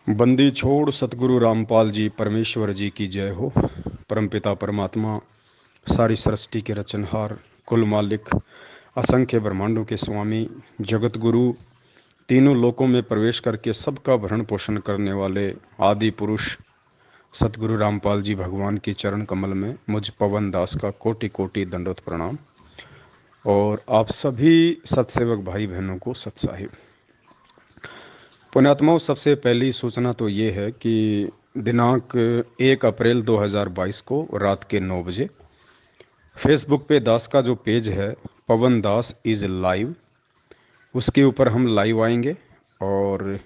बंदी छोड़ सतगुरु रामपाल जी परमेश्वर जी की जय हो। परमपिता परमात्मा सारी सृष्टि के रचनहार, कुल मालिक, असंख्य ब्रह्मांडों के स्वामी, जगत गुरु, तीनों लोकों में प्रवेश करके सबका भरण पोषण करने वाले आदि पुरुष सतगुरु रामपाल जी भगवान की चरण कमल में मुझ पवन दास का कोटि कोटि दंडवत प्रणाम। और आप सभी सत्सेवक भाई बहनों को सत साहिब। पुण्यात्माओं, सबसे पहली सूचना तो ये है कि दिनांक 1 अप्रैल 2022 को रात के 9 बजे फेसबुक पे दास का जो पेज है, पवन दास इज लाइव, उसके ऊपर हम लाइव आएंगे। और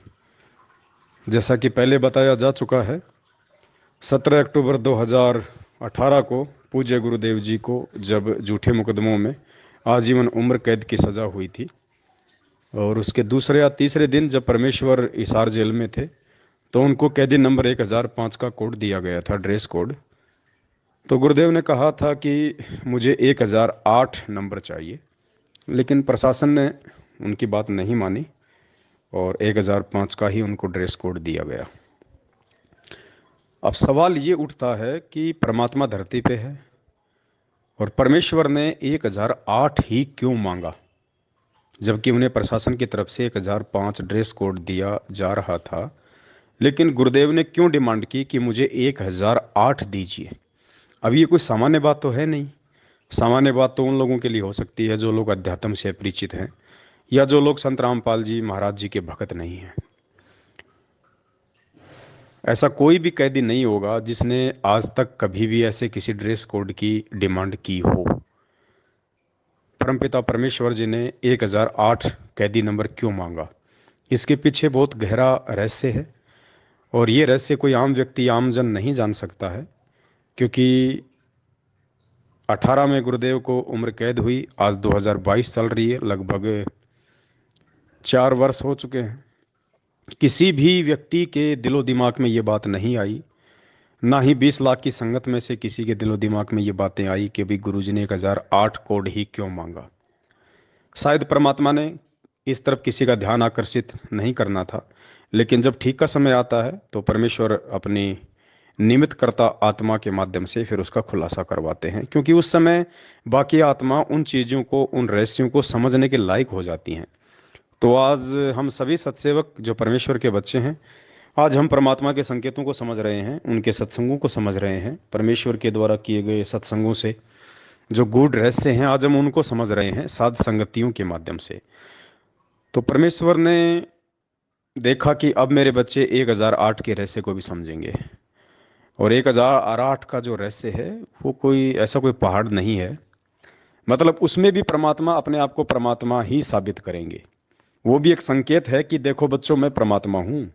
जैसा कि पहले बताया जा चुका है, 17 अक्टूबर 2018 को पूज्य गुरुदेव जी को जब झूठे मुकदमों में आजीवन उम्र कैद की सज़ा हुई थी, और उसके दूसरे या तीसरे दिन जब परमेश्वर हिसार जेल में थे, तो उनको कैदी नंबर 1005 का कोड दिया गया था, ड्रेस कोड। तो गुरुदेव ने कहा था कि मुझे 1008 नंबर चाहिए, लेकिन प्रशासन ने उनकी बात नहीं मानी और 1005 का ही उनको ड्रेस कोड दिया गया। अब सवाल ये उठता है कि परमात्मा धरती पे है और परमेश्वर ने 1008 ही क्यों मांगा, जबकि उन्हें प्रशासन की तरफ से 1005 ड्रेस कोड दिया जा रहा था। लेकिन गुरुदेव ने क्यों डिमांड की कि मुझे 1008 दीजिए? अब ये कोई सामान्य बात तो है नहीं। सामान्य बात तो उन लोगों के लिए हो सकती है जो लोग अध्यात्म से परिचित हैं, या जो लोग संत रामपाल जी महाराज जी के भक्त नहीं हैं। ऐसा कोई भी कैदी नहीं होगा जिसने आज तक कभी भी ऐसे किसी ड्रेस कोड की डिमांड की हो। परमपिता परमेश्वर जी ने 1008 कैदी नंबर क्यों मांगा, इसके पीछे बहुत गहरा रहस्य है। और ये रहस्य कोई आम व्यक्ति, आम जन नहीं जान सकता है, क्योंकि 18 में गुरुदेव को उम्र कैद हुई, आज 2022 चल रही है, लगभग 4 वर्ष हो चुके हैं। किसी भी व्यक्ति के दिलो दिमाग में ये बात नहीं आई, ना ही 20 लाख की संगत में से किसी के दिलो दिमाग में ये बातें आई कि भाई गुरुजी ने 1008 कोड ही क्यों मांगा। शायद परमात्मा ने इस तरफ किसी का ध्यान आकर्षित नहीं करना था, लेकिन जब ठीक का समय आता है तो परमेश्वर अपनी निमित्त करता आत्मा के माध्यम से फिर उसका खुलासा करवाते हैं, क्योंकि उस समय बाकी आत्मा उन चीज़ों को, उन रहस्यों को समझने के लायक हो जाती हैं। तो आज हम सभी सत्सेवक जो परमेश्वर के बच्चे हैं, आज हम परमात्मा के संकेतों को समझ रहे हैं, उनके सत्संगों को समझ रहे हैं। परमेश्वर के द्वारा किए गए सत्संगों से जो गूढ़ रहस्य हैं, आज हम उनको समझ रहे हैं साध संगतियों के माध्यम से। तो परमेश्वर ने देखा कि अब मेरे बच्चे 1008 के रहस्य को भी समझेंगे। और 1008 का जो रहस्य है वो कोई ऐसा कोई पहाड़ नहीं है, मतलब उसमें भी परमात्मा अपने आप को परमात्मा ही साबित करेंगे। वो भी एक संकेत है कि देखो बच्चों, मैं परमात्मा हूं।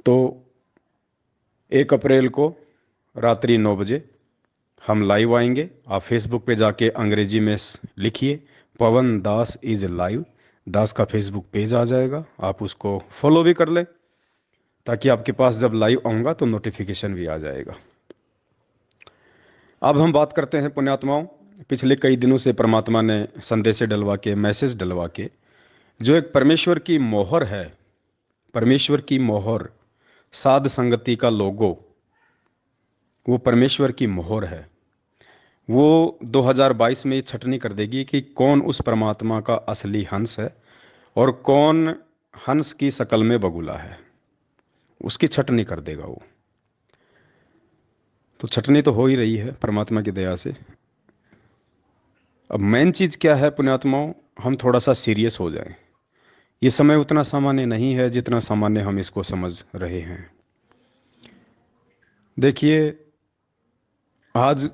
तो 1 अप्रैल को रात्रि 9 बजे हम लाइव आएंगे। आप फेसबुक पे जाके अंग्रेजी में लिखिए पवन दास इज लाइव, दास का फेसबुक पेज आ जाएगा, आप उसको फॉलो भी कर लें, ताकि आपके पास जब लाइव आऊँगा तो नोटिफिकेशन भी आ जाएगा। अब हम बात करते हैं पुण्यात्माओं, पिछले कई दिनों से परमात्मा ने संदेश डलवा के, मैसेज डलवा के, जो एक परमेश्वर की मोहर है, परमेश्वर की मोहर, साध संगति का लोगो, वो परमेश्वर की मोहर है। वो 2022 में ये छटनी कर देगी कि कौन उस परमात्मा का असली हंस है और कौन हंस की शकल में बगुला है। उसकी छटनी कर देगा वो। तो छटनी तो हो ही रही है परमात्मा की दया से। अब मेन चीज क्या है पुण्यात्माओं, हम थोड़ा सा सीरियस हो जाएं। ये समय उतना सामान्य नहीं है जितना सामान्य हम इसको समझ रहे हैं। देखिए, आज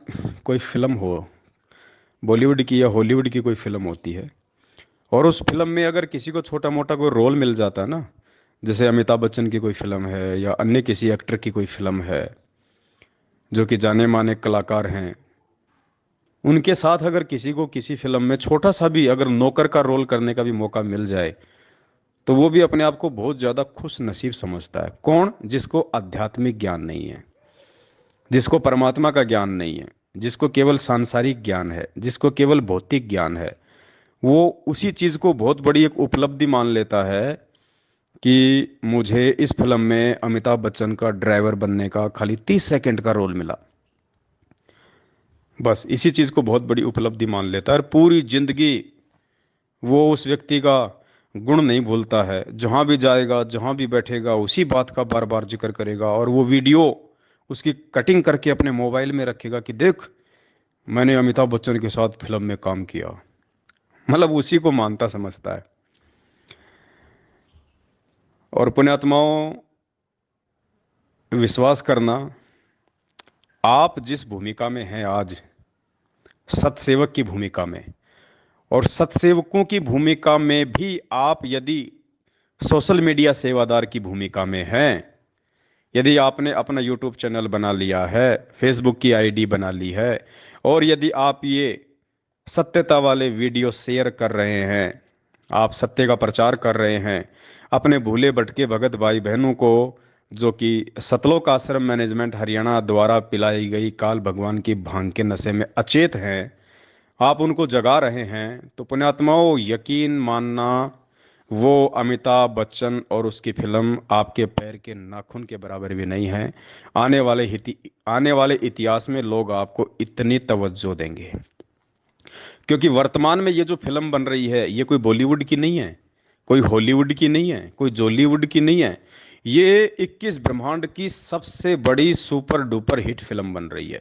कोई फिल्म हो, बॉलीवुड की या हॉलीवुड की कोई फिल्म होती है, और उस फिल्म में अगर किसी को छोटा मोटा कोई रोल मिल जाता है ना, जैसे अमिताभ बच्चन की कोई फिल्म है या अन्य किसी एक्टर की कोई फिल्म है जो कि जाने माने कलाकार हैं, उनके साथ अगर किसी को किसी फिल्म में छोटा सा भी अगर नौकर का रोल करने का भी मौका मिल जाए, तो वो भी अपने आप को बहुत ज्यादा खुश नसीब समझता है। कौन? जिसको आध्यात्मिक ज्ञान नहीं है, जिसको परमात्मा का ज्ञान नहीं है, जिसको केवल सांसारिक ज्ञान है, जिसको केवल भौतिक ज्ञान है, वो उसी चीज को बहुत बड़ी एक उपलब्धि मान लेता है कि मुझे इस फिल्म में अमिताभ बच्चन का ड्राइवर बनने का खाली 30 सेकंड का रोल मिला। बस इसी चीज को बहुत बड़ी उपलब्धि मान लेता है और पूरी जिंदगी वो उस व्यक्ति का गुण नहीं भूलता है। जहां भी जाएगा, जहां भी बैठेगा, उसी बात का बार बार जिक्र करेगा और वो वीडियो उसकी कटिंग करके अपने मोबाइल में रखेगा कि देख, मैंने अमिताभ बच्चन के साथ फिल्म में काम किया। मतलब उसी को मानता समझता है। और पुण्यात्माओं, विश्वास करना, आप जिस भूमिका में हैं आज, सतसेवक की भूमिका में, और सतसेवकों की भूमिका में भी आप यदि सोशल मीडिया सेवादार की भूमिका में हैं, यदि आपने अपना यूट्यूब चैनल बना लिया है, फेसबुक की आईडी बना ली है, और यदि आप ये सत्यता वाले वीडियो शेयर कर रहे हैं, आप सत्य का प्रचार कर रहे हैं, अपने भूले भटके भगत भाई बहनों को, जो कि सतलोक आश्रम मैनेजमेंट हरियाणा द्वारा पिलाई गई काल भगवान की भांग के नशे में अचेत हैं, आप उनको जगा रहे हैं, तो पुण्यात्माओं यकीन मानना, वो अमिताभ बच्चन और उसकी फिल्म आपके पैर के नाखून के बराबर भी नहीं है। आने वाले इतिहास में लोग आपको इतनी तवज्जो देंगे, क्योंकि वर्तमान में ये जो फिल्म बन रही है, ये कोई बॉलीवुड की नहीं है, कोई हॉलीवुड की नहीं है, कोई जॉलीवुड की नहीं है। ये 21 ब्रह्मांड की सबसे बड़ी सुपर डुपर हिट फिल्म बन रही है।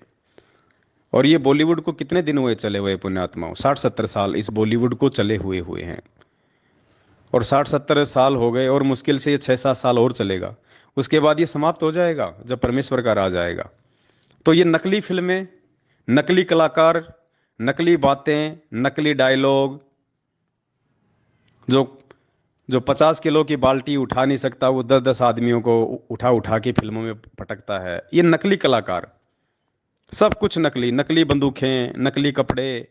और ये बॉलीवुड को कितने दिन हुए चले हुए पुण्यात्माओं? 60-70 साल इस बॉलीवुड को चले हुए हुए हैं। और 60-70 साल हो गए और मुश्किल से ये 6-7 साल और चलेगा। उसके बाद ये समाप्त हो जाएगा जब परमेश्वर का राज आएगा। तो ये नकली फिल्में, नकली कलाकार, नकली बातें, नकली डायलॉग, जो जो 50 किलो की बाल्टी उठा नहीं सकता, वो 10-10 आदमियों को उठा उठा के फिल्मों में पटकता है, ये नकली कलाकार। सब कुछ नकली, नकली बंदूकें, नकली कपड़े,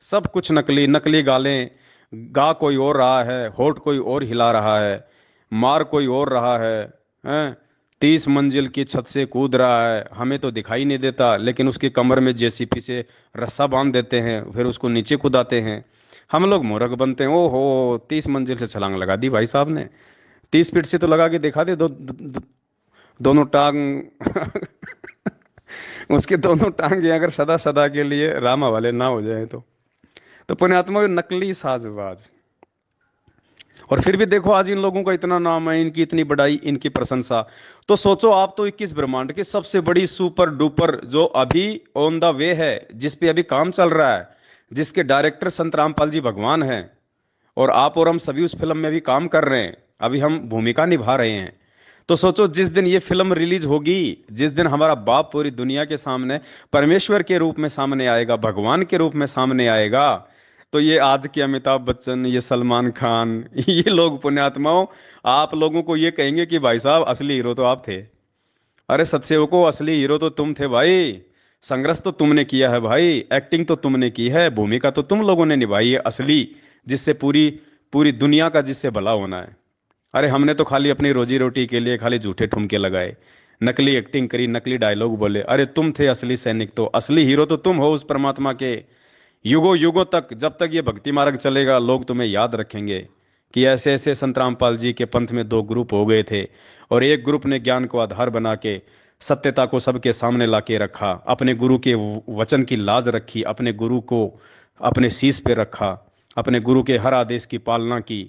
सब कुछ नकली, नकली गालें। गा कोई और रहा है, होठ कोई और हिला रहा है, मार कोई और रहा है। 30 मंजिल की छत से कूद रहा है, हमें तो दिखाई नहीं देता, लेकिन उसकी कमर में जेसीपी से रस्सा बांध देते हैं, फिर उसको नीचे कूदाते हैं। हम लोग मूर्ख बनते हैं। ओहो, 30 मंजिल से छलांग लगा दी भाई साहब ने। 30 फीट से तो लगा के दिखा दे, दोनों टांग उसके दोनों टांगे अगर सदा सदा के लिए रामा वाले ना हो जाए तो पुण्यात्मा नकली साजबाज। और फिर भी देखो आज इन लोगों का इतना नाम है, इनकी इतनी बड़ाई, इनकी प्रशंसा। तो सोचो, आप तो 21 ब्रह्मांड की सबसे बड़ी सुपर डुपर, जो अभी ऑन द वे है, जिस पे अभी काम चल रहा है, जिसके डायरेक्टर संत रामपाल जी भगवान हैं, और आप और हम सभी उस फिल्म में भी काम कर रहे हैं, अभी हम भूमिका निभा रहे हैं। तो सोचो, जिस दिन ये फिल्म रिलीज होगी, जिस दिन हमारा बाप पूरी दुनिया के सामने परमेश्वर के रूप में सामने आएगा, भगवान के रूप में सामने आएगा, तो ये आज के अमिताभ बच्चन, ये सलमान खान, ये लोग पुण्यात्माओं आप लोगों को ये कहेंगे कि भाई साहब असली हीरो तो आप थे। अरे सत्सेवकों, असली हीरो तो तुम थे भाई। संघर्ष तो तुमने किया है भाई, एक्टिंग तो तुमने की है, भूमिका तो तुम लोगों ने निभाई है असली, जिससे पूरी पूरी दुनिया का जिससे भला होना है। अरे हमने तो खाली अपनी रोजी रोटी के लिए खाली झूठे ठुमके लगाए, नकली एक्टिंग करी, नकली डायलॉग बोले। अरे तुम थे असली सैनिक, तो असली हीरो तो तुम हो उस परमात्मा के। युगों युगों तक, जब तक ये भक्ति मार्ग चलेगा, लोग तुम्हें याद रखेंगे कि ऐसे ऐसे संत रामपाल जी के पंथ में दो ग्रुप हो गए थे, और एक ग्रुप ने ज्ञान को आधार बना के सत्यता को सबके सामने लाके रखा, अपने गुरु के वचन की लाज रखी, अपने गुरु को अपने शीश पे रखा, अपने गुरु के हर आदेश की पालना की।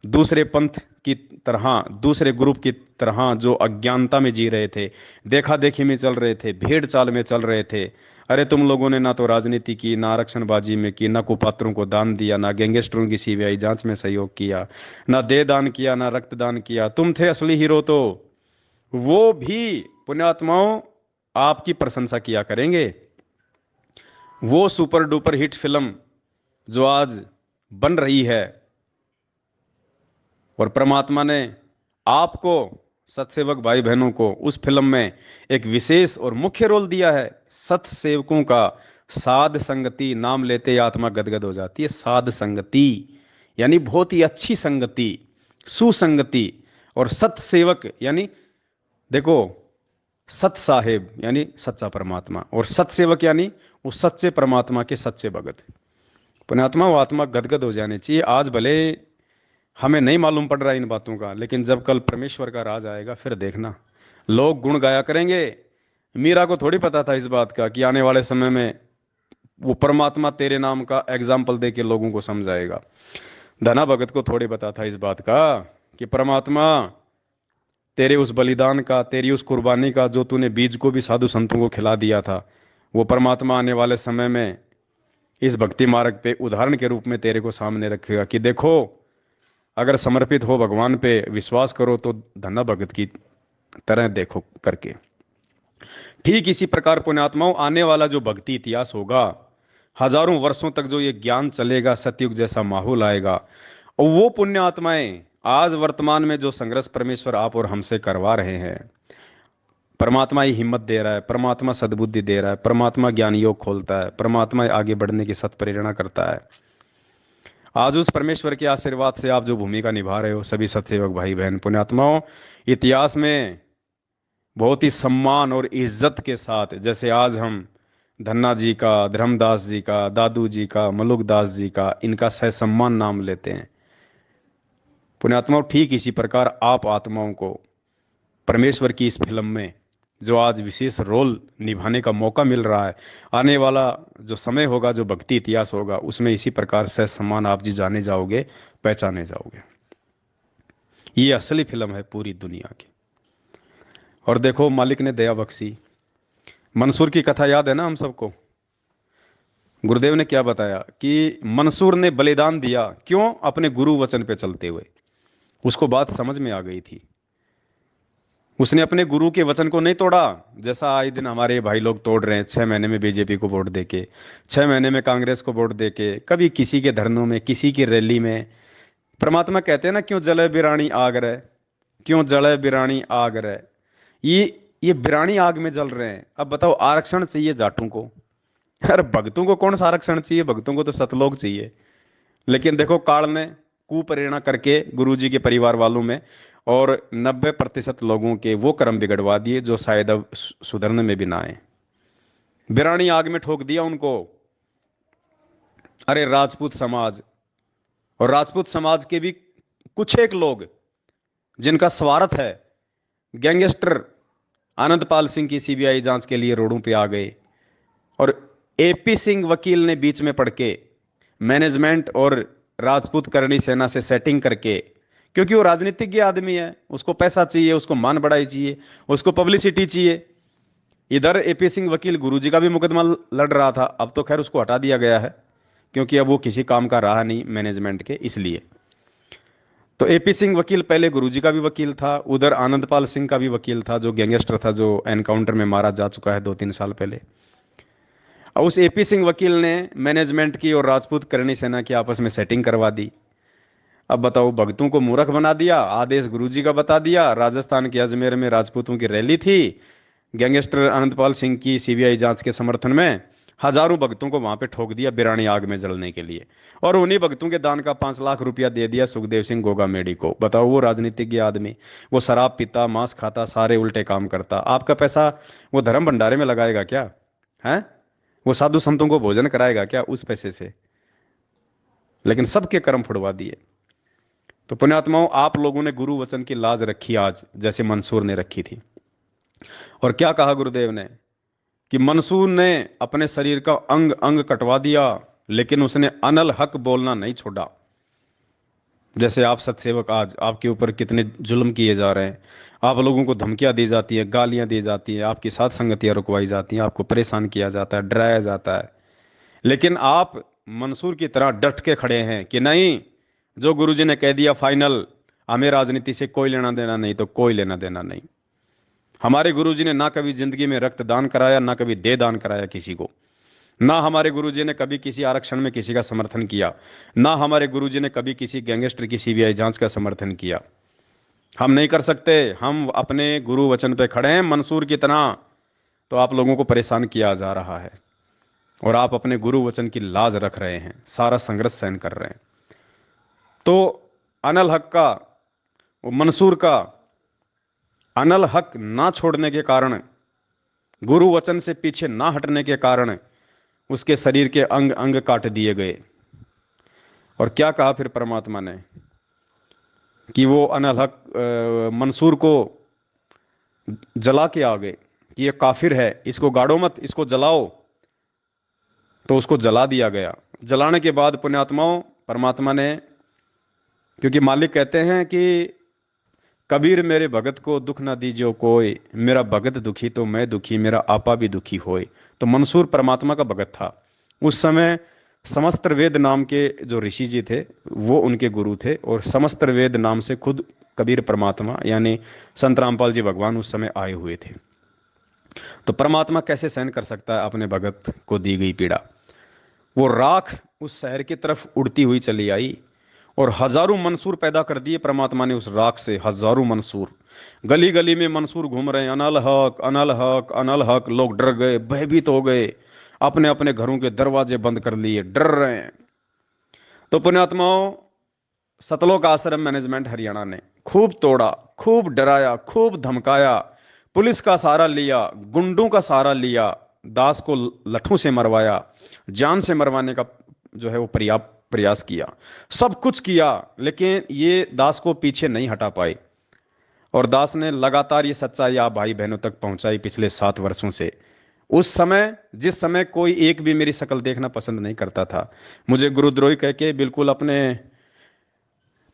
दूसरे पंथ की तरह, दूसरे ग्रुप की तरह जो अज्ञानता में जी रहे थे, देखा देखी में चल रहे थे, भेड़ चाल में चल रहे थे। अरे तुम लोगों ने ना तो राजनीति की, ना आरक्षणबाजी में की, ना कुपात्रों को दान दिया, ना गैंगस्टरों की सीबीआई जांच में सहयोग किया, ना देह दान किया, ना रक्तदान किया। तुम थे असली हीरो, तो वो भी पुण्यात्माओं आपकी प्रशंसा किया करेंगे। वो सुपर डुपर हिट फिल्म जो आज बन रही है, और परमात्मा ने आपको, सतसेवक भाई बहनों को, उस फिल्म में एक विशेष और मुख्य रोल दिया है। सतसेवकों का साध संगति नाम लेते ही आत्मा गदगद हो जाती है। साध संगति यानी बहुत ही अच्छी संगति, सुसंगति। और सतसेवक यानी देखो, सत साहेब यानी सच्चा परमात्मा, और सतसेवक यानी उस सच्चे परमात्मा के सच्चे भगत। पुण्यात्मा, वो आत्मा गदगद हो जानी चाहिए। आज भले हमें नहीं मालूम पड़ रहा इन बातों का, लेकिन जब कल परमेश्वर का राज आएगा फिर देखना, लोग गुण गाया करेंगे। मीरा को थोड़ी पता था इस बात का कि आने वाले समय में वो परमात्मा तेरे नाम का एग्जाम्पल दे के लोगों को समझाएगा। धना भगत को थोड़ी पता था इस बात का कि परमात्मा तेरे उस बलिदान का, तेरी उस कुर्बानी का, जो तूने बीज को भी साधु संतों को खिला दिया था, वो परमात्मा आने वाले समय में इस भक्ति मार्ग पे उदाहरण के रूप में तेरे को सामने रखेगा कि देखो, अगर समर्पित हो भगवान पे, विश्वास करो तो धना भगत की तरह देखो करके। ठीक इसी प्रकार पुण्यात्माओं, आने वाला जो भक्ति इतिहास होगा, हजारों वर्षों तक जो ये ज्ञान चलेगा, सतयुग जैसा माहौल आएगा, और वो पुण्य आत्माएं आज वर्तमान में जो संघर्ष परमेश्वर आप और हमसे करवा रहे हैं, परमात्मा ही हिम्मत दे रहा है, परमात्मा सद्बुद्धि दे रहा है, परमात्मा ज्ञान योग खोलता है, परमात्मा आगे बढ़ने की सत प्रेरणा करता है। आज उस परमेश्वर के आशीर्वाद से आप जो भूमिका निभा रहे हो सभी सत्सेवक भाई बहन पुण्यात्माओं, इतिहास में बहुत ही सम्मान और इज्जत के साथ, जैसे आज हम धन्ना जी का, धर्मदास जी का, दादू जी का, मलुकदास जी का, इनका सहसम्मान नाम लेते हैं पुण्यात्माओं, ठीक इसी प्रकार आप आत्माओं को परमेश्वर की इस फिल्म में जो आज विशेष रोल निभाने का मौका मिल रहा है, आने वाला जो समय होगा, जो भक्ति इतिहास होगा, उसमें इसी प्रकार से सम्मान आप जी जाने जाओगे, पहचाने जाओगे। ये असली फिल्म है पूरी दुनिया की। और देखो, मालिक ने दया बख्शी। मंसूर की कथा याद है ना हम सबको। गुरुदेव ने क्या बताया कि मंसूर ने बलिदान दिया, क्यों? अपने गुरु वचन पे चलते हुए। उसको बात समझ में आ गई थी, उसने अपने गुरु के वचन को नहीं तोड़ा, जैसा आए दिन हमारे भाई लोग तोड़ रहे हैं। 6 महीने में बीजेपी को वोट देके, 6 महीने में कांग्रेस को वोट देके, कभी किसी के धरनों में, किसी की रैली में। परमात्मा कहते हैं ना, क्यों जले बिरानी आग रहे, क्यों जले बिरानी आग रहे। ये बिरानी आग में जल रहे हैं। अब बताओ, आरक्षण चाहिए जाटों को? अरे भक्तों को कौन सा आरक्षण चाहिए? भक्तों को तो सतलोक चाहिए। लेकिन देखो, काल ने कुप्रेरणा करके गुरुजी के परिवार वालों में और 90% लोगों के वो कर्म बिगड़वा दिए जो शायद अब सुधरने में भी ना आए। बिरानी आग में ठोक दिया उनको। अरे राजपूत समाज, और राजपूत समाज के भी कुछ एक लोग जिनका स्वार्थ है, गैंगस्टर आनंदपाल सिंह की सीबीआई जांच के लिए रोडों पे आ गए, और एपी सिंह वकील ने बीच में पड़ के मैनेजमेंट और राजपूत करणी सेना से सेटिंग करके, क्योंकि वो राजनीतिज्ञ आदमी है, उसको पैसा चाहिए, उसको मान बढ़ाई चाहिए, उसको पब्लिसिटी चाहिए। इधर एपी सिंह वकील गुरुजी का भी मुकदमा लड़ रहा था, अब तो खैर उसको हटा दिया गया है क्योंकि अब वो किसी काम का रहा नहीं मैनेजमेंट के, इसलिए। तो एपी सिंह वकील पहले गुरुजी का भी वकील था, उधर आनंदपाल सिंह का भी वकील था, जो गैंगस्टर था, जो एनकाउंटर में मारा जा चुका है 2-3 साल पहले। और उस एपी सिंह वकील ने मैनेजमेंट की और राजपूत करणी सेना की आपस में सेटिंग करवा दी। अब बताओ, भक्तों को मूर्ख बना दिया, आदेश गुरुजी का बता दिया। राजस्थान के अजमेर में राजपूतों की रैली थी, गैंगस्टर अनंतपाल सिंह की सीबीआई जांच के समर्थन में, हजारों भक्तों को वहां पे ठोक दिया बिरानी आग में जलने के लिए, और उन्हीं भक्तों के दान का 5 लाख रुपया दे दिया सुखदेव सिंह गोगामेडी को। बताओ, वो राजनीतिज्ञ आदमी, वो शराब पीता, मांस खाता, सारे उल्टे काम करता, आपका पैसा वो धर्म भंडारे में लगाएगा क्या? है वो साधु संतों को भोजन कराएगा क्या उस पैसे से? लेकिन सबके कर्म फुड़वा दिए। तो पुण्यात्माओं, आप लोगों ने गुरु वचन की लाज रखी आज, जैसे मंसूर ने रखी थी। और क्या कहा गुरुदेव ने कि मंसूर ने अपने शरीर का अंग अंग कटवा दिया, लेकिन उसने अनल हक बोलना नहीं छोड़ा। जैसे आप सत्सेवक, आज आपके ऊपर कितने जुल्म किए जा रहे हैं, आप लोगों को धमकियां दी जाती है, गालियां दी जाती है, आपकी साथ संगतियां रुकवाई जाती हैं, आपको परेशान किया जाता है, डराया जाता है, लेकिन आप मंसूर की तरह डट के खड़े हैं कि नहीं, जो गुरुजी ने कह दिया फाइनल, हमें राजनीति से कोई लेना देना नहीं, तो कोई लेना देना नहीं। हमारे गुरुजी ने ना कभी जिंदगी में रक्तदान कराया, ना कभी देह दान कराया किसी को, ना हमारे गुरुजी ने कभी किसी आरक्षण में किसी का समर्थन किया, ना हमारे गुरुजी ने कभी किसी गैंगस्टर की सीबीआई जांच का समर्थन किया। हम नहीं कर सकते, हम अपने गुरु वचन पे खड़े हैं मंसूर की तरह। तो आप लोगों को परेशान किया जा रहा है और आप अपने गुरु वचन की लाज रख रहे हैं, सारा संघर्ष सहन कर रहे हैं। तो अनल हक का, वो मंसूर का अनल हक ना छोड़ने के कारण, गुरु वचन से पीछे ना हटने के कारण उसके शरीर के अंग अंग काट दिए गए। और क्या कहा फिर परमात्मा ने कि वो अनल हक मंसूर को जला के आ गए कि ये काफिर है, इसको गाड़ो मत, इसको जलाओ। तो उसको जला दिया गया। जलाने के बाद पुण्यात्माओं, परमात्मा ने, क्योंकि मालिक कहते हैं कि कबीर मेरे भगत को दुख ना दीजियो कोई, मेरा भगत दुखी तो मैं दुखी, मेरा आपा भी दुखी होए। तो मंसूर परमात्मा का भगत था। उस समय समस्तर वेद नाम के जो ऋषि जी थे वो उनके गुरु थे, और समस्तर वेद नाम से खुद कबीर परमात्मा यानी संत रामपाल जी भगवान उस समय आए हुए थे। तो परमात्मा कैसे सहन कर सकता है अपने भगत को दी गई पीड़ा। वो राख उस शहर की तरफ उड़ती हुई चली आई, और हजारों मंसूर पैदा कर दिए परमात्मा ने उस राख से। हजारों मंसूर, गली गली में मंसूर घूम रहे हैं, अनल हक अनल हक अनल हक। लोग डर गए, भयभीत हो गए, अपने अपने घरों के दरवाजे बंद कर लिए, डर रहे हैं। तो पुण्यात्माओं, सतलोक आश्रम मैनेजमेंट हरियाणा ने खूब तोड़ा, खूब डराया, खूब धमकाया, पुलिस का सहारा लिया, गुंडों का सहारा लिया, दास को लठों से मरवाया, जान से मरवाने का जो है वो प्रयास किया, सब कुछ किया, लेकिन ये दास को पीछे नहीं हटा पाए। और दास ने लगातार ये सच्चाई आप भाई बहनों तक पहुंचाई पिछले 7 वर्षों से। उस समय, जिस समय कोई एक भी मेरी शक्ल देखना पसंद नहीं करता था, मुझे गुरुद्रोही कह के बिल्कुल अपने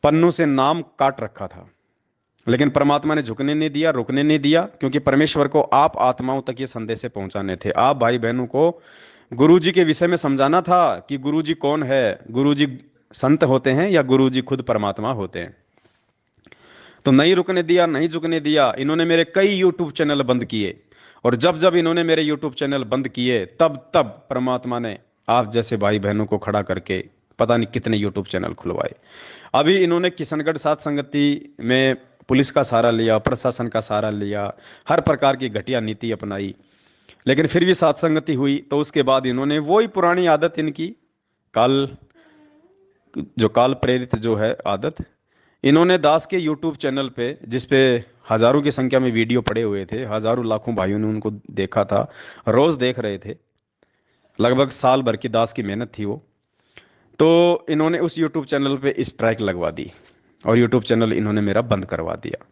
पन्नों से नाम काट रखा था, लेकिन परमात्मा ने झुकने नहीं दिया, रुकने नहीं दिया, क्योंकि परमेश्वर को आप आत्माओं तक ये संदेश पहुंचाने थे। आप भाई बहनों को गुरुजी के विषय में समझाना था कि गुरुजी कौन है, गुरुजी संत होते हैं या गुरुजी खुद परमात्मा होते हैं। तो नहीं रुकने दिया, नहीं झुकने दिया। इन्होंने मेरे कई यूट्यूब चैनल बंद किए, और जब जब इन्होंने मेरे यूट्यूब चैनल बंद किए, तब तब परमात्मा ने आप जैसे भाई बहनों को खड़ा करके पता नहीं कितने यूट्यूब चैनल खुलवाए। अभी इन्होंने किशनगढ़ सात संगति में पुलिस का सहारा लिया, प्रशासन का सहारा लिया, हर प्रकार की घटिया नीति अपनाई, लेकिन फिर भी सात संगति हुई। तो उसके बाद इन्होंने वही पुरानी आदत इनकी, काल, जो काल प्रेरित जो है आदत, इन्होंने दास के यूट्यूब चैनल पे, जिस पे हजारों की संख्या में वीडियो पड़े हुए थे, हजारों लाखों भाइयों ने उनको देखा था, रोज देख रहे थे, लगभग साल भर की दास की मेहनत थी वो। तो इन्होंने उस यूट्यूब चैनल पे स्ट्राइक लगवा दी, और यूट्यूब चैनल इन्होंने मेरा बंद करवा दिया।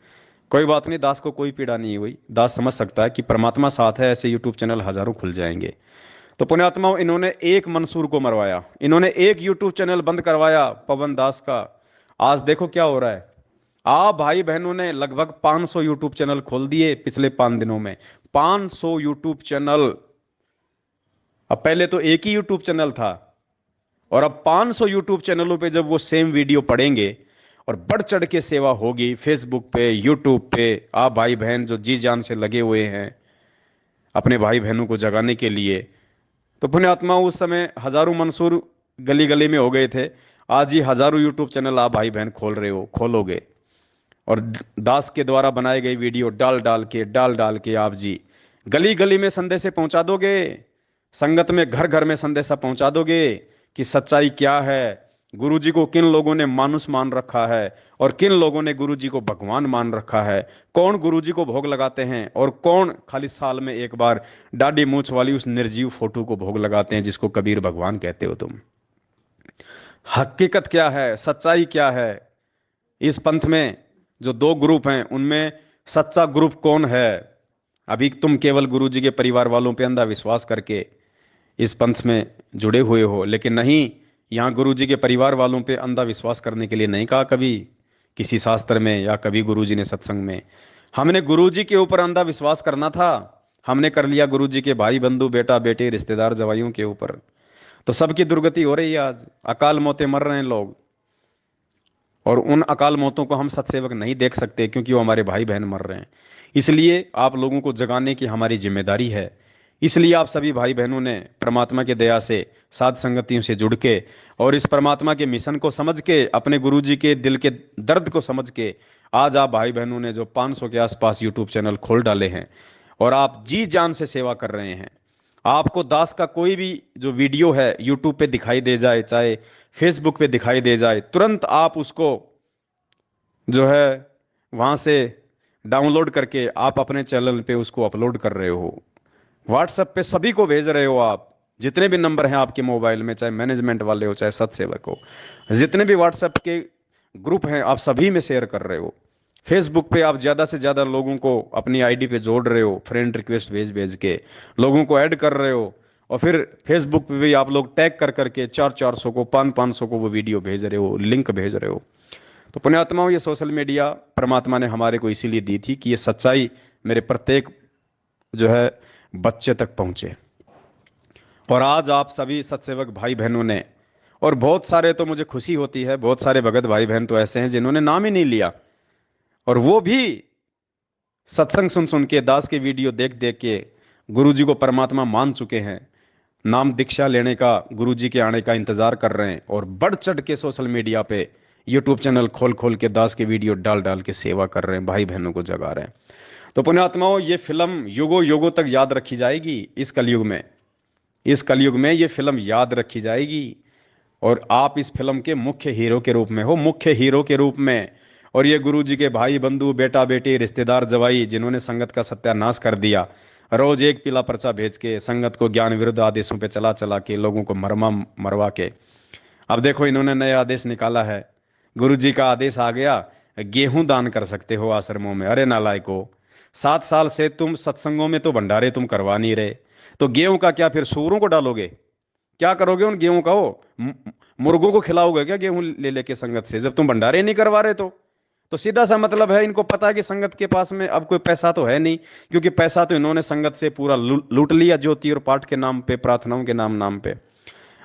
कोई बात नहीं, दास को कोई पीड़ा नहीं हुई। दास समझ सकता है कि परमात्मा साथ है, ऐसे यूट्यूब चैनल हजारों खुल जाएंगे। तो पुण्यात्माओं, इन्होंने एक मंसूर को मरवाया, इन्होंने एक यूट्यूब चैनल बंद करवाया पवन दास का। आज देखो क्या हो रहा है। आप भाई बहनों ने लगभग 500 यूट्यूब चैनल खोल दिए पिछले 5 दिनों में। 500 यूट्यूब चैनल। अब पहले तो एक ही यूट्यूब चैनल था, और अब 500 यूट्यूब चैनलों पे जब वो सेम वीडियो पड़ेंगे, और बढ़ चढ़ के सेवा होगी फेसबुक पे, यूट्यूब पे, आप भाई बहन जो जी जान से लगे हुए हैं अपने भाई बहनों को जगाने के लिए। तो पुण्यात्मा, उस समय हजारों मंसूर गली गली में हो गए थे, आज ही हजारों यूट्यूब चैनल आप भाई बहन खोल रहे हो, खोलोगे, और दास के द्वारा बनाए गए वीडियो डाल डाल के आप जी गली गली में संदेश पहुंचा दोगे, संगत में घर घर में संदेशा पहुंचा दोगे कि सच्चाई क्या है, गुरुजी को किन लोगों ने मानुष मान रखा है, और किन लोगों ने गुरुजी को भगवान मान रखा है, कौन गुरुजी को भोग लगाते हैं, और कौन खाली साल में एक बार दाढ़ी मूछ वाली उस निर्जीव फोटो को भोग लगाते हैं जिसको कबीर भगवान कहते हो तुम। हकीकत क्या है, सच्चाई क्या है। इस पंथ में जो दो ग्रुप हैं, उनमें सच्चा ग्रुप कौन है। अभी तुम केवल गुरुजी के परिवार वालों पे अंधा विश्वास करके इस पंथ में जुड़े हुए हो, लेकिन नहीं, यहां गुरुजी के परिवार वालों पे अंधा विश्वास करने के लिए नहीं कहा कभी किसी शास्त्र में, या कभी गुरुजी ने सत्संग में। हमने गुरुजी के ऊपर अंधा विश्वास करना था, हमने कर लिया गुरुजी के भाई बंधु बेटा बेटे रिश्तेदार जवाइयों के ऊपर। तो सबकी दुर्गति हो रही है, आज अकाल मौतें मर रहे हैं लोग, और उन अकाल मौतों को हम सत्सेवक नहीं देख सकते, क्योंकि वो हमारे भाई बहन मर रहे हैं। इसलिए आप लोगों को जगाने की हमारी जिम्मेदारी है। इसलिए आप सभी भाई बहनों ने परमात्मा की दया से साध संगतियों से जुड़ के, और इस परमात्मा के मिशन को समझ के, अपने गुरुजी के दिल के दर्द को समझ के, आज आप भाई बहनों ने जो 500 के आसपास यूट्यूब चैनल खोल डाले हैं, और आप जी जान से सेवा कर रहे हैं। आपको दास का कोई भी जो वीडियो है यूट्यूब पे दिखाई दे जाए, चाहे फेसबुक पे दिखाई दे जाए, तुरंत आप उसको जो है वहां से डाउनलोड करके आप अपने चैनल पे उसको अपलोड कर रहे हो, व्हाट्सएप पे सभी को भेज रहे हो। आप जितने भी नंबर हैं आपके मोबाइल में, चाहे मैनेजमेंट वाले हो चाहे सत्सेवक हो, जितने भी व्हाट्सएप के ग्रुप हैं, आप सभी में शेयर कर रहे हो। फेसबुक पे आप ज्यादा से ज्यादा लोगों को अपनी आईडी पे जोड़ रहे हो, फ्रेंड रिक्वेस्ट भेज भेज के लोगों को ऐड कर रहे हो, और फिर फेसबुक पे भी आप लोग टैग कर करके 400-400 को, 500-500 को वो वीडियो भेज रहे हो, लिंक भेज रहे हो। तो पुण्यात्माओं, ये सोशल मीडिया परमात्मा ने हमारे को इसीलिए दी थी कि ये सच्चाई मेरे प्रत्येक जो है बच्चे तक पहुंचे। और आज आप सभी सत्सेवक भाई बहनों ने, और बहुत सारे, तो मुझे खुशी होती है, बहुत सारे भगत भाई बहन तो ऐसे हैं जिन्होंने नाम ही नहीं लिया, और वो भी सत्संग सुन सुन के, दास के वीडियो देख देख के गुरु जी को परमात्मा मान चुके हैं, नाम दीक्षा लेने का, गुरु जी के आने का इंतजार कर रहे हैं, और बढ़ चढ़ के सोशल मीडिया पे यूट्यूब चैनल खोल खोल के दास के वीडियो डाल डाल के सेवा कर रहे हैं, भाई बहनों को जगा रहे हैं। तो पुण्यात्माओं, ये फिल्म युगों युगों तक याद रखी जाएगी। इस कलयुग में, इस कलयुग में ये फिल्म याद रखी जाएगी, और आप इस फिल्म के मुख्य हीरो के रूप में हो, मुख्य हीरो के रूप में। और ये गुरु जी के भाई बंधु, बेटा बेटी, रिश्तेदार, जवाई, जिन्होंने संगत का सत्यानाश कर दिया, रोज एक पीला पर्चा भेज के संगत को ज्ञान विरुद्ध आदेशों पे चला चला के लोगों को मरमा मरवा के, अब देखो इन्होंने नया आदेश निकाला है। गुरु जी का आदेश आ गया, गेहूं दान कर सकते हो आश्रमों में। अरे नालायको, 7 साल से तुम सत्संगों में तो भंडारे तुम करवा नहीं रहे, तो गेहूं का क्या फिर सूरों को डालोगे? क्या करोगे उन गेहूं का? वो मुर्गों को खिलाओगे क्या गेहूं ले लेके संगत से, जब तुम भंडारे नहीं करवा रहे? तो सीधा सा मतलब है, इनको पता है कि संगत के पास में अब कोई पैसा तो है नहीं, क्योंकि पैसा तो इन्होंने संगत से पूरा लूट लिया, ज्योति और पाठ के नाम पे, प्रार्थनाओं के नाम पे।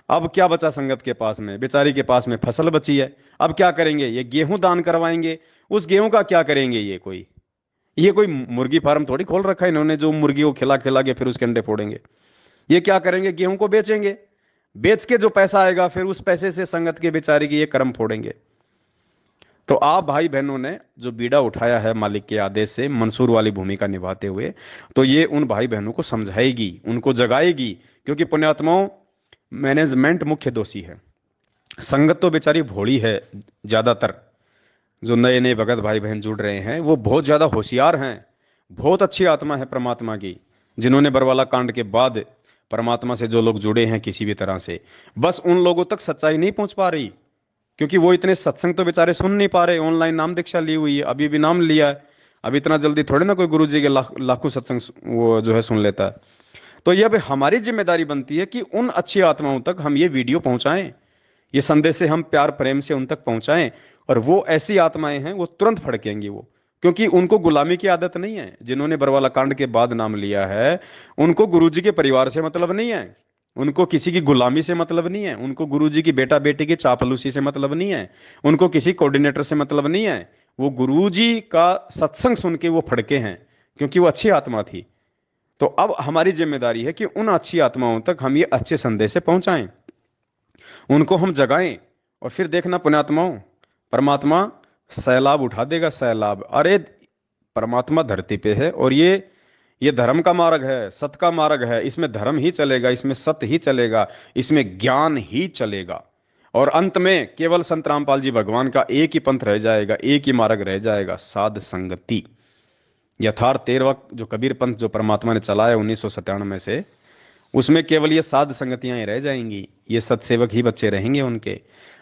अब क्या बचा संगत के पास में? बेचारी के पास में फसल बची है। अब क्या करेंगे? ये गेहूं दान करवाएंगे। उस गेहूं का क्या करेंगे? ये कोई मुर्गी फार्म थोड़ी खोल रखा है इन्होंने, जो मुर्गी को खिला खिला के फिर उसके अंडे फोड़ेंगे। ये क्या करेंगे? गेहूं को बेचेंगे, बेच के जो पैसा आएगा फिर उस पैसे से संगत के बेचारे की ये कर्म फोड़ेंगे। तो आप भाई बहनों ने जो बीड़ा उठाया है मालिक के आदेश से, मंसूर वाली भूमिका निभाते हुए, तो ये उन भाई बहनों को समझाएगी, उनको जगाएगी। क्योंकि पुण्यात्माओं, मैनेजमेंट मुख्य दोषी है, संगत तो बेचारी भोली है। ज्यादातर जो नए नए भगत भाई बहन जुड़ रहे हैं वो बहुत ज्यादा होशियार हैं, बहुत अच्छी आत्मा है परमात्मा की, जिन्होंने बरवाला कांड के बाद परमात्मा से जो लोग जुड़े हैं किसी भी तरह से, बस उन लोगों तक सच्चाई नहीं पहुंच पा रही। क्योंकि वो इतने सत्संग तो बेचारे सुन नहीं पा रहे। ऑनलाइन नाम दीक्षा ली हुई है, अभी भी नाम लिया है, अब इतना जल्दी थोड़े ना कोई गुरु जी के लाखों सत्संग वो जो है सुन लेता है। तो ये अब हमारी जिम्मेदारी बनती है कि उन अच्छी आत्माओं तक हम ये वीडियो पहुंचाएं, ये संदेश से हम प्यार प्रेम से उन तक पहुंचाएं। और वो ऐसी आत्माएं हैं, वो तुरंत फड़केंगी वो, क्योंकि उनको गुलामी की आदत नहीं है। जिन्होंने बरवाला कांड के बाद नाम लिया है, उनको गुरुजी के परिवार से मतलब नहीं है, उनको किसी की गुलामी से मतलब नहीं है, उनको गुरुजी की बेटा बेटी की चापलूसी से मतलब नहीं है, उनको किसी कोऑर्डिनेटर से मतलब नहीं है। वो गुरुजी का सत्संग सुन के वो फड़के हैं, क्योंकि वो अच्छी आत्मा थी। तो अब हमारी जिम्मेदारी है कि उन अच्छी आत्माओं तक हम ये अच्छे संदेश से पहुंचाएं, उनको हम जगाएं। और फिर देखना पुण्यात्माओं, परमात्मा सैलाब उठा देगा, सैलाब। अरे परमात्मा धरती पे है, और ये धर्म का मार्ग है, सत्य का मार्ग है, इसमें धर्म ही चलेगा, इसमें सत्य ही चलेगा, इसमें ज्ञान ही चलेगा। और अंत में केवल संत रामपाल जी भगवान का एक ही पंथ रह जाएगा, एक ही मार्ग रह जाएगा, साध संगति। यथार्थ 13वां जो कबीर पंथ जो परमात्मा ने चलाया 1997 से, उसमें केवल ये साध संगतियां ही रह जाएंगी, ये सत्सेवक ही बच्चे रहेंगे उनके।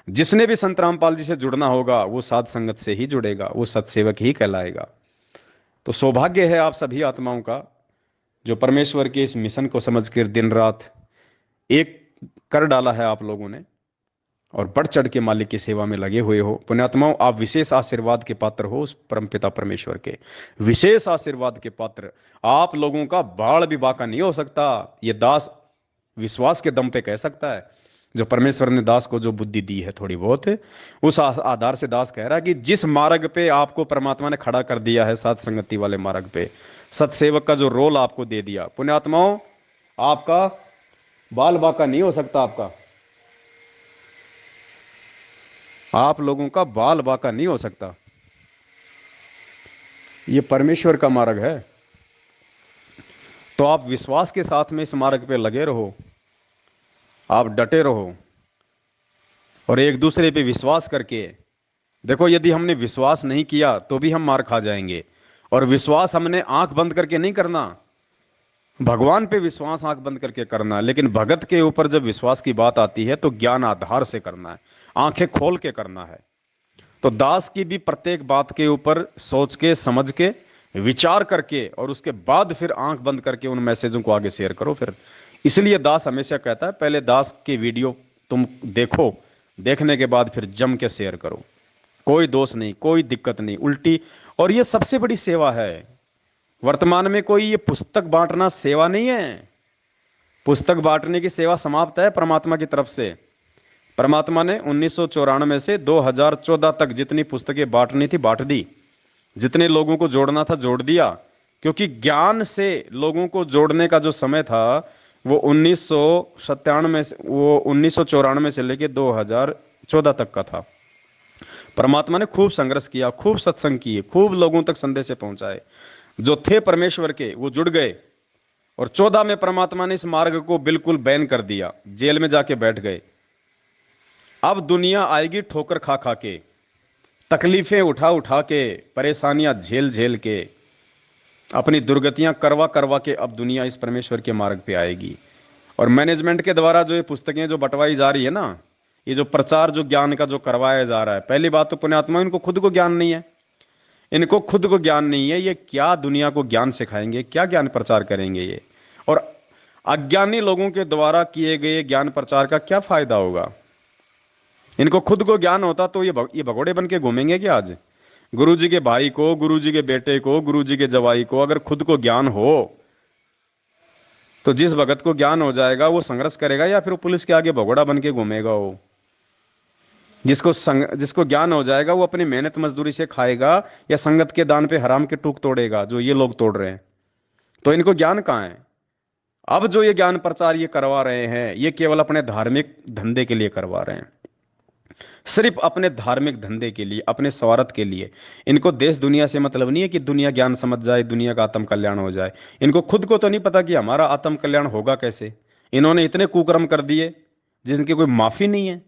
जिसने भी संत रामपाल जी से जुड़ना होगा वो साध संगत से ही जुड़ेगा, वो सत्सेवक ही कहलाएगा। तो सौभाग्य है आप सभी आत्माओं का, जो परमेश्वर के इस मिशन को समझकर दिन रात एक कर डाला है आप लोगों ने, और बढ़ चढ़ के मालिक की सेवा में लगे हुए हो। पुण्यात्माओं, आप विशेष आशीर्वाद के पात्र हो उस परमपिता परमेश्वर के, विशेष आशीर्वाद के पात्र। आप लोगों का बाढ़ भी बाका नहीं हो सकता, ये दास विश्वास के दम पे कह सकता है। जो परमेश्वर ने दास को जो बुद्धि दी है थोड़ी बहुत, उस आधार से दास कह रहा है कि जिस मार्ग पे आपको परमात्मा ने खड़ा कर दिया है, साथ संगति वाले मार्ग पे, सत्सेवक का जो रोल आपको दे दिया, पुण्यात्माओं, आपका बाल बाका नहीं हो सकता। आप लोगों का बाल बाका नहीं हो सकता। ये परमेश्वर का मार्ग है। तो आप विश्वास के साथ में इस मार्ग पे लगे रहो, आप डटे रहो, और एक दूसरे पे विश्वास करके देखो। यदि हमने विश्वास नहीं किया तो भी हम मार खा जाएंगे। और विश्वास हमने आंख बंद करके नहीं करना, भगवान पे विश्वास आंख बंद करके करना। लेकिन भगत के ऊपर जब विश्वास की बात आती है तो ज्ञान आधार से करना है, आंखें खोल के करना है। तो दास की भी प्रत्येक बात के ऊपर सोच के, समझ के, विचार करके और उसके बाद फिर आंख बंद करके उन मैसेजों को आगे शेयर करो। फिर इसलिए दास हमेशा कहता है पहले दास की वीडियो तुम देखो, देखने के बाद फिर जम के शेयर करो। कोई दोष नहीं, कोई दिक्कत नहीं, उल्टी। और ये सबसे बड़ी सेवा है वर्तमान में। कोई ये पुस्तक बांटना सेवा नहीं है। पुस्तक बांटने की सेवा समाप्त है परमात्मा की तरफ से। परमात्मा ने 1994 से 2014 तक जितनी पुस्तकें बांटनी थी बांट दी, जितने लोगों को जोड़ना था जोड़ दिया। क्योंकि ज्ञान से लोगों को जोड़ने का जो समय था वो 1997 से, वो 1994 से लेकर 2014 तक का था। परमात्मा ने खूब संघर्ष किया, खूब सत्संग किए, खूब लोगों तक संदेश पहुंचाए। जो थे परमेश्वर के वो जुड़ गए। और 14 में परमात्मा ने इस मार्ग को बिल्कुल बैन कर दिया, जेल में जाके बैठ गए। अब दुनिया आएगी ठोकर खा खा के, तकलीफें उठा उठा के, परेशानियां झेल झेल के, अपनी दुर्गतियां करवा करवा के अब दुनिया इस परमेश्वर के मार्ग पे आएगी। और मैनेजमेंट के द्वारा जो ये पुस्तकें जो बंटवाई जा रही है ना, ये जो प्रचार जो ज्ञान का जो करवाया जा रहा है, पहली बात तो पुण्यात्मा इनको खुद को ज्ञान नहीं है। इनको खुद को ज्ञान नहीं है। ये क्या दुनिया को ज्ञान सिखाएंगे, क्या ज्ञान प्रचार करेंगे ये? और अज्ञानी लोगों के द्वारा किए गए ज्ञान प्रचार का क्या फायदा होगा? इनको खुद को ज्ञान होता तो ये भगोड़े बन के घूमेंगे क्या? आज गुरुजी के भाई को, गुरुजी के बेटे को, गुरुजी के जवाई को अगर खुद को ज्ञान हो तो जिस भगत को ज्ञान हो जाएगा वो संघर्ष करेगा या फिर वो पुलिस के आगे भगोड़ा बन के घूमेगा? वो जिसको ज्ञान हो जाएगा वो अपनी मेहनत मजदूरी से खाएगा या संगत के दान पे हराम के टूक तोड़ेगा, जो ये लोग तोड़ रहे हैं। तो इनको ज्ञान कहां है? अब जो ये ज्ञान प्रचार ये करवा रहे हैं ये केवल अपने धार्मिक धंधे के लिए करवा रहे हैं, सिर्फ अपने धार्मिक धंधे के लिए, अपने स्वार्थ के लिए। इनको देश दुनिया से मतलब नहीं है कि दुनिया ज्ञान समझ जाए, दुनिया का आत्म कल्याण हो जाए। इनको खुद को तो नहीं पता कि हमारा आत्म कल्याण होगा कैसे। इन्होंने इतने कुकर्म कर दिए जिनकी कोई माफी नहीं है।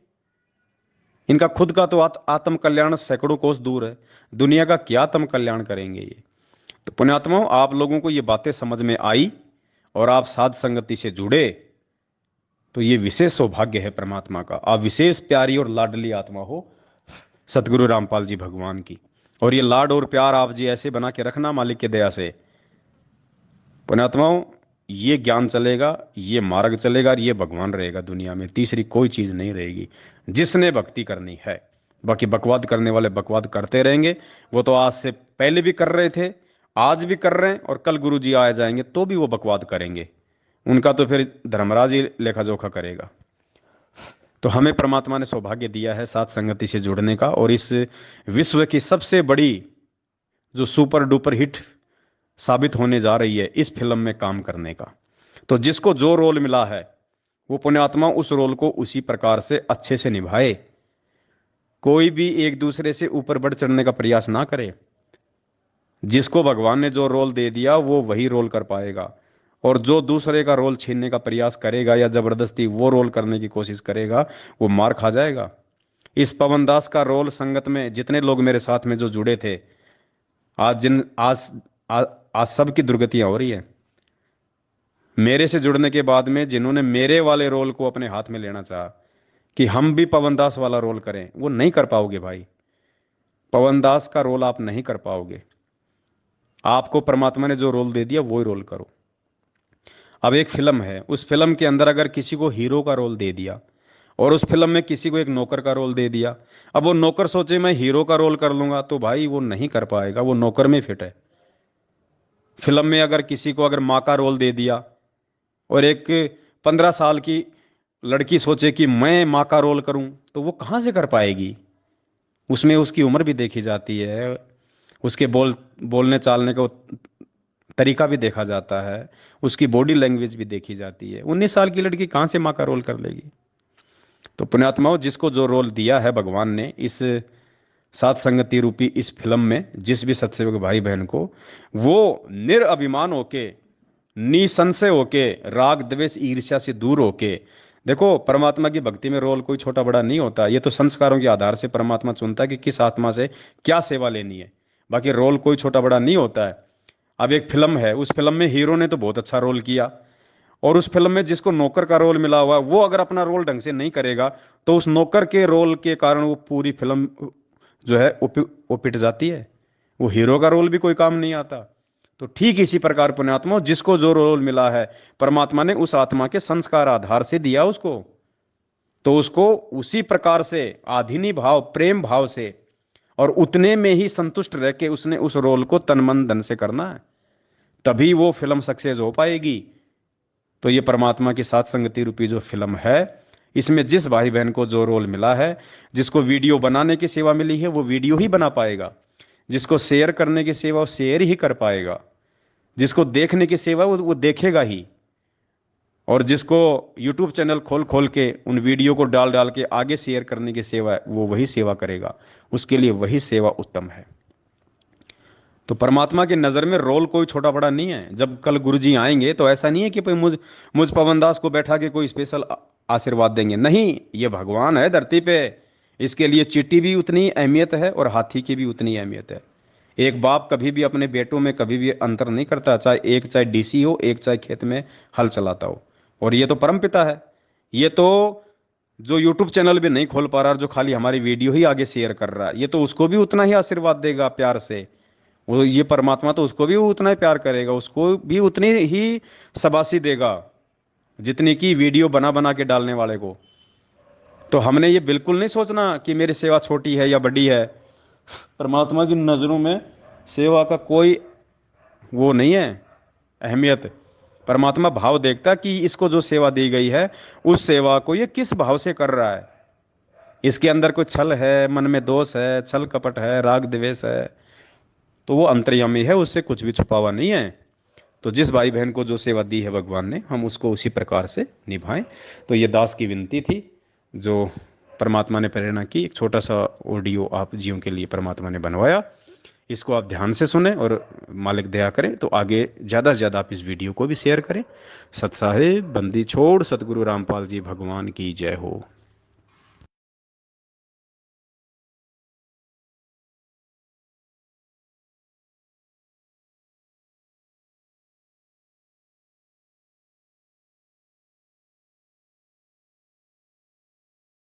इनका खुद का तो आत्म कल्याण सैकड़ों कोस दूर है, दुनिया का क्या आत्म कल्याण करेंगे ये? तो पुण्यात्माओं, आप लोगों को ये बातें समझ में आई और आप साध संगति से जुड़े तो ये विशेष सौभाग्य है परमात्मा का। आप विशेष प्यारी और लाडली आत्मा हो सतगुरु रामपाल जी भगवान की। और ये लाड और प्यार आप जी ऐसे बना के रखना मालिक के दया से। पुण्यात्माओं, ये ज्ञान चलेगा, ये मार्ग चलेगा और ये भगवान रहेगा दुनिया में। तीसरी कोई चीज नहीं रहेगी जिसने भक्ति करनी है। बाकी बकवाद करने वाले बकवाद करते रहेंगे। वो तो आज से पहले भी कर रहे थे, आज भी कर रहे हैं, और कल गुरु जी आ जाएंगे तो भी वो बकवाद करेंगे। उनका तो फिर धर्मराज ही लेखा जोखा करेगा। तो हमें परमात्मा ने सौभाग्य दिया है साथ संगति से जुड़ने का, और इस विश्व की सबसे बड़ी जो सुपर डुपर हिट साबित होने जा रही है इस फिल्म में काम करने का। तो जिसको जो रोल मिला है वो पुण्यात्मा उस रोल को उसी प्रकार से अच्छे से निभाए। कोई भी एक दूसरे से ऊपर बढ़ चढ़ने का प्रयास ना करे। जिसको भगवान ने जो रोल दे दिया वो वही रोल कर पाएगा, और जो दूसरे का रोल छीनने का प्रयास करेगा या जबरदस्ती वो रोल करने की कोशिश करेगा वो मार खा जाएगा। इस पवन दास का रोल संगत में जितने लोग मेरे साथ में जो जुड़े थे, आज सबकी दुर्गतियां हो रही है। मेरे से जुड़ने के बाद में जिन्होंने मेरे वाले रोल को अपने हाथ में लेना चाहा कि हम भी पवन दास वाला रोल करें, वो नहीं कर पाओगे भाई। पवन दास का रोल आप नहीं कर पाओगे। आपको परमात्मा ने जो रोल दे दिया वही रोल करो। अब एक फिल्म है, उस फिल्म के अंदर अगर किसी को हीरो का रोल दे दिया और उस फिल्म में किसी को एक नौकर का रोल दे दिया, अब वो नौकर सोचे मैं हीरो का रोल कर लूंगा, तो भाई वो नहीं कर पाएगा, वो नौकर में फिट है। फिल्म में अगर किसी को अगर माँ का रोल दे दिया और एक 15 साल की लड़की सोचे कि मैं माँ का रोल करूं, तो वो कहां से कर पाएगी? उसमें उसकी उम्र भी देखी जाती है, उसके बोलने चालने का तरीका भी देखा जाता है, उसकी बॉडी लैंग्वेज भी देखी जाती है। 19 साल की लड़की कहां से मां का रोल कर लेगी? तो पुण्यात्माओं, जिसको जो रोल दिया है भगवान ने इस सात संगति रूपी इस फिल्म में, जिस भी सत्सेवक भाई बहन को, वो निरअभिमान होके, निसंशय होके, राग द्वेष ईर्ष्या से दूर होके, देखो परमात्मा की भक्ति में रोल कोई छोटा बड़ा नहीं होता। ये तो संस्कारों के आधार से परमात्मा चुनता है कि किस आत्मा से क्या सेवा लेनी है। बाकी रोल कोई छोटा बड़ा नहीं होता है। अब एक फिल्म है, उस फिल्म में हीरो ने तो बहुत अच्छा रोल किया, और उस फिल्म में जिसको नौकर का रोल मिला हुआ वो अगर अपना रोल ढंग से नहीं करेगा तो उस नौकर के रोल के कारण वो पूरी फिल्म जो है वो पिट जाती है, वो हीरो का रोल भी कोई काम नहीं आता। तो ठीक इसी प्रकार पुण्यात्मा, जिसको जो रोल मिला है परमात्मा ने उस आत्मा के संस्कार आधार से दिया उसको, तो उसको उसी प्रकार से आधीनी भाव प्रेम भाव से और उतने में ही संतुष्ट रह के उसने उस रोल को तन मन धन से करना है, तभी वो फिल्म सक्सेस हो पाएगी। तो ये परमात्मा की साथ संगति रूपी जो फिल्म है, इसमें जिस भाई बहन को जो रोल मिला है, जिसको वीडियो बनाने की सेवा मिली है वो वीडियो ही बना पाएगा, जिसको शेयर करने की सेवा वो शेयर ही कर पाएगा, जिसको देखने की सेवा वो देखेगा ही, और जिसको यूट्यूब चैनल खोल खोल के उन वीडियो को डाल डाल के आगे शेयर करने की सेवा है, वो वही सेवा करेगा, उसके लिए वही सेवा उत्तम है। तो परमात्मा की नजर में रोल कोई छोटा बड़ा नहीं है। जब कल गुरुजी आएंगे तो ऐसा नहीं है कि मुझ पवन दास को बैठा के कोई स्पेशल आशीर्वाद देंगे, नहीं, ये भगवान है धरती पे, इसके लिए चींटी भी उतनी अहमियत है और हाथी की भी उतनी अहमियत है। एक बाप कभी भी अपने बेटों में कभी भी अंतर नहीं करता, चाहे डीसी हो, एक चाहे खेत में हल चलाता हो। और ये तो परमपिता है। ये तो जो यूट्यूब चैनल भी नहीं खोल पा रहा, जो खाली हमारी वीडियो ही आगे शेयर कर रहा है, ये तो उसको भी उतना ही आशीर्वाद देगा प्यार से। वो ये परमात्मा तो उसको भी उतना ही प्यार करेगा, उसको भी उतनी ही शाबाशी देगा जितनी की वीडियो बना बना के डालने वाले को। तो हमने ये बिल्कुल नहीं सोचना कि मेरी सेवा छोटी है या बड़ी है। परमात्मा की नजरों में सेवा का कोई वो नहीं है अहमियत। परमात्मा भाव देखता कि इसको जो सेवा दी गई है उस सेवा को ये किस भाव से कर रहा है, इसके अंदर कोई छल है, मन में दोष है, छल कपट है, राग द्वेष है, तो वो अंतर्यामी है, उससे कुछ भी छुपा हुआ नहीं है। तो जिस भाई बहन को जो सेवा दी है भगवान ने, हम उसको उसी प्रकार से निभाएं। तो ये दास की विनती थी जो परमात्मा ने प्रेरणा की। एक छोटा सा ऑडियो आप जीवों के लिए परमात्मा ने बनवाया, इसको आप ध्यान से सुने और मालिक दया करें तो आगे ज़्यादा से ज़्यादा आप इस वीडियो को भी शेयर करें। सत साहिब बंदी छोड़ सतगुरु रामपाल जी भगवान की जय हो।